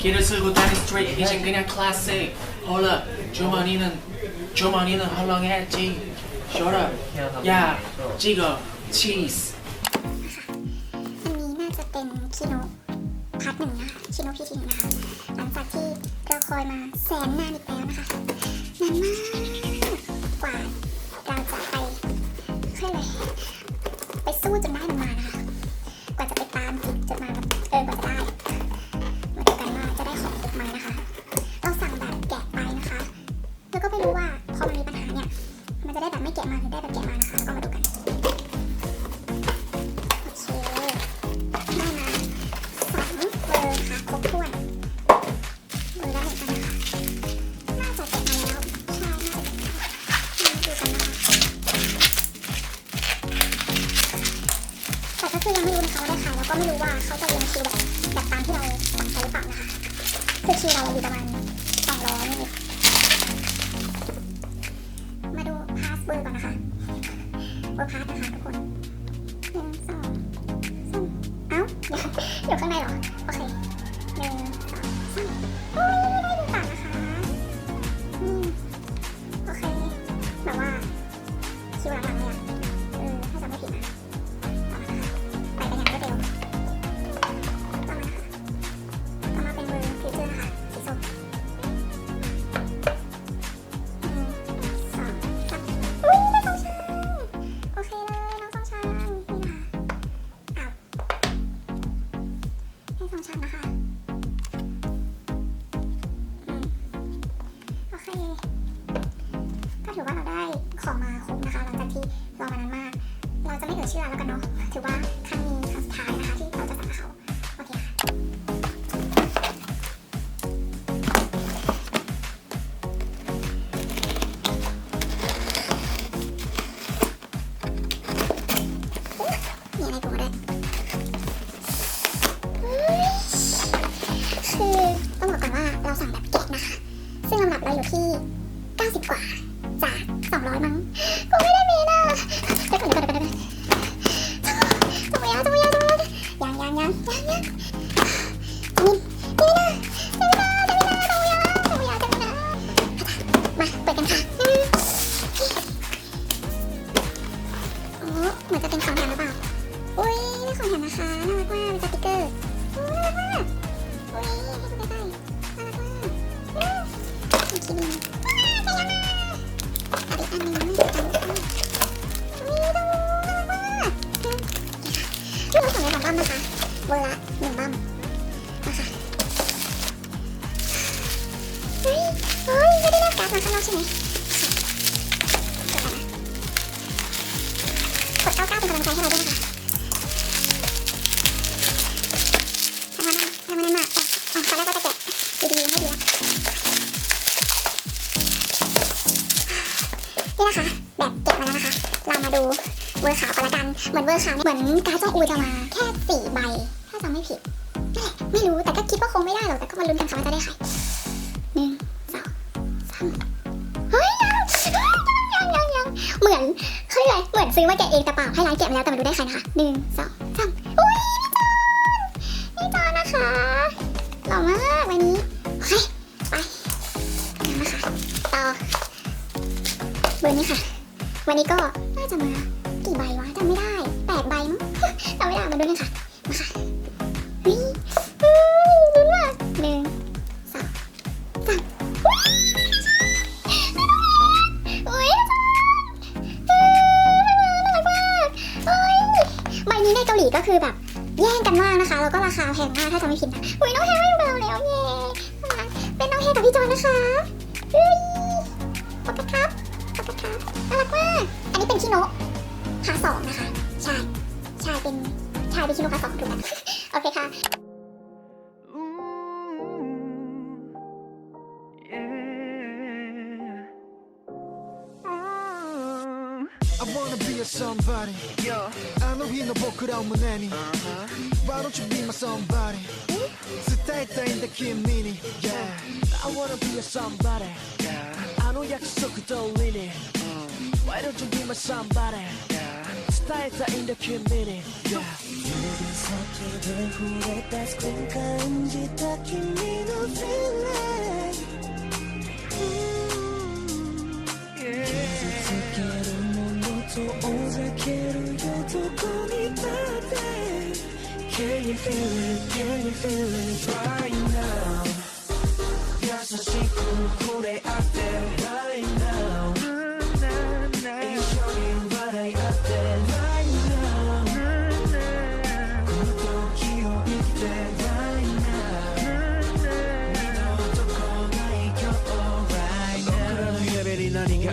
길을 쓰고 다닌 스트레이트 이젠 그냥 클래식 홀라 주머니는 헐렁했지 Shut up 야 찍어 치즈 อันนี้น่าจะเป็นคีโนพาร์ทหนึ่งนะคะคีโนพีทีหนึ่งนะคะหลังจากที่เราคอยมาแสนนานอีกแล้วนะคะนานมากกว่าเราจะไปค่อยเลยไปสู้จนได้มันมานะคะกว่าจะไปตามติดจนมากว่าจะได้มาดูกันว่าจะได้ของครบไหมนะคะเราสั่งแบบแกะไปนะคะแล้วก็ไม่รู้ว่าพอมันมีปัญหาเนี่ยมันจะได้แบบไม่แกะมาหรือได้แบบแกะมานะคะก็มาดูกันครบถ้วนเบอร์ละ1อันนะคะน่าจะเก็บมาแล้วใช่น่าจะเก็บมาดูกันนะคะแต่ก็คือยังไม่รู้นะคะว่าได้ขายแล้วก็ไม่รู้ว่าเขาจะเรียงคิวแบบตามที่เราสั่งไปหรือเปล่านะคะคือคิวเราอยู่ประมาณ200นิดมาดูพาสเบอร์ก่อนนะคะเบอร์พาสนะคะทุกคน1 2 3เอ้าอยู่ข้างในเหรอโอเค1 2 3โอ้ยได้ดูต่างนะคะโอเคแบบว่าคิวหลังๆเนี่ยถ้าจำไม่ผิดนะต่อมานะคะไปกันอย่างรวดเร็วต่อมาเป็นเบอร์ฟิวเจอร์นะคะสีส้มอุ้ยได้สองชั้นโอเคเลยน้องสองชั้นนี่นะคะอ้าวให้สองชั้นนะคะโอเคก็ถือว่าเราได้ของมาครบนะคะหลังจากที่รอมานานมากเราจะไม่เอ่ยชื่อร้านแล้วกันเนาะถือว่าครั้งนี้ครั้งสุดท้ายนะคะที่เราจะสั่งกับเขาโอเคค่ะมีอะไรกูด้วยคือต้องบอกก่อนว่าเราสั่งแบบแกะนะคะซึ่งลำดับเราอยู่ที่90กว่าจาก200มั้งกูไม่ได้มีนะเดี๋ยวก่อนจะมุยยังนี่นะมาเปิดกันค่ะอ๋อเหมือนจะเป็นของแถมหรือเปล่าอุ้ยได้ของแถมนะคะน่ารักมากเป็นสติ๊กเกอร์น่ารักมากอุ้ยให้ดูใกล้ๆน่ารักมากมีคีบินอีกอันนึงไม่ใช่นี่ดูน่ารักมากที่เราสั่งใน2 บั้มนะคะเบอร์ละ1 บั้มนะคะเฮ้ยไม่ได้เลือกการ์ดมาข้างนอกใช่ไหมกด99เป็นกำลังใจให้เราด้วยนะคะทำมันมากตอนแรกก็จะแกะดีๆให้ดีละนี่นะคะแบบเก็บมาแล้วนะคะเรามาดูเวอร์ขาวกันละกันเหมือนเวอร์ขาวเหมือนการ์ดจงอูจะมาแค่4 ใบถ้าจำไม่ผิดไม่รู้แต่ก็คิดว่าคงไม่ได้หรอกแต่ก็มาลุ้นกันค่ะว่าจะได้ใคร1 2 3เฮ้ยยังเหมือนเขาเรียกอะไรเหมือนซื้อมาแกะเองแต่เปล่าให้ร้านแกะมาแล้วแต่มาดูได้ใครนะคะ1 2 3อุ้ยพี่จอนนะคะหล่อมากวันนี้โอเคไปนะคะต่อเบอร์นี้ค่ะวันนี้ก็น่าจะมากี่ใบวะจำไม่ได้8 ใบมั้งจำไม่ได้มาดูกันค่ะมาค่ะลุ้นมาก1 2 3อุ้ยน่ารักมากใบนี้ในเกาหลีก็คือแบบแย่งกันมากนะคะแล้วก็ราคาแพงมากถ้าจำไม่ผิดนะอุ้ยน้องแฮร์รี่เบลแล้วเย่เป็นน้องแฮร์กับพี่จอนนะคะปกติครับน่ารักมากอันนี้เป็นคิโนะพา2นะคะใช่เป็นคิโนะพา2ถูกไหมโอเคค่ะ I wanna be a somebody. I know he no 僕らを胸に Why don't you be my somebody? 伝えたいんだ君に Yeah. I wanna be a somebody. あの約束通りに Why don't you be my somebody? 伝えたいんだ君に Yeah. 指先で触れた感じた君の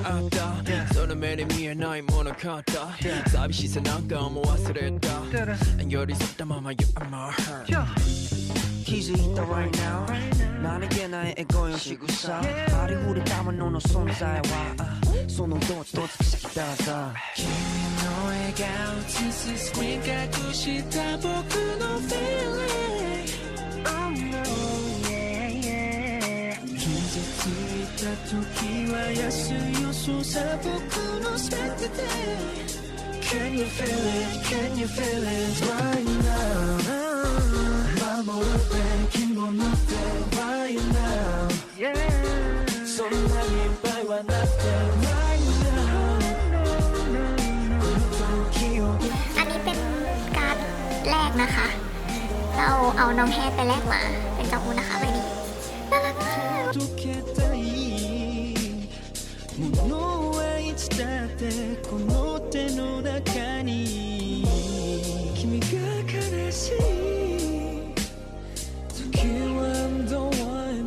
ったその目で見えないもの買った寂しさなんかも忘れた寄り添ったまま You are my heart 気づいた right now 何気ないエゴの仕草ありふれたものの存在はそのどつとつく先ださ君の笑顔映すスクリーン隠した僕の feeling Oh no yeah yeah 傷ついた時は安いよそうさ僕の全てで Can you feel it Can you feel it right now 守るべきもので right now yeah そんなにいっぱいはなくて right now อันนี้เป็นการ์ดแรกนะคะ เราเอาน้องแฮดไปแลกมา เป็นเจ้าอูนะคะใบนี้น่ารักมาก溶けたいものはいつだってこの手の中に君が悲しい時は I'm the one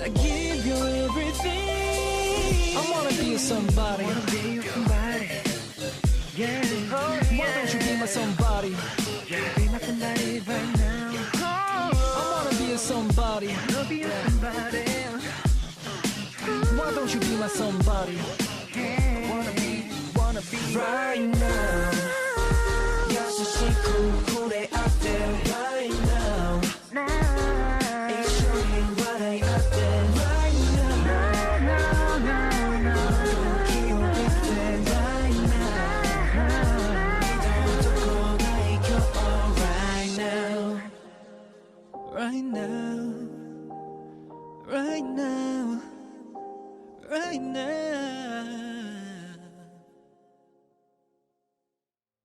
I give you everything I wanna be somebody Yeah Why don't you be my somebody Be my somebody right now I wanna be a somebody Be a somebody Why don't you be my somebody Wanna be right now 優しく触れ合って right now 一緒に笑い合って right now 時を出て right now 見たとこない今日 right now right now right now right now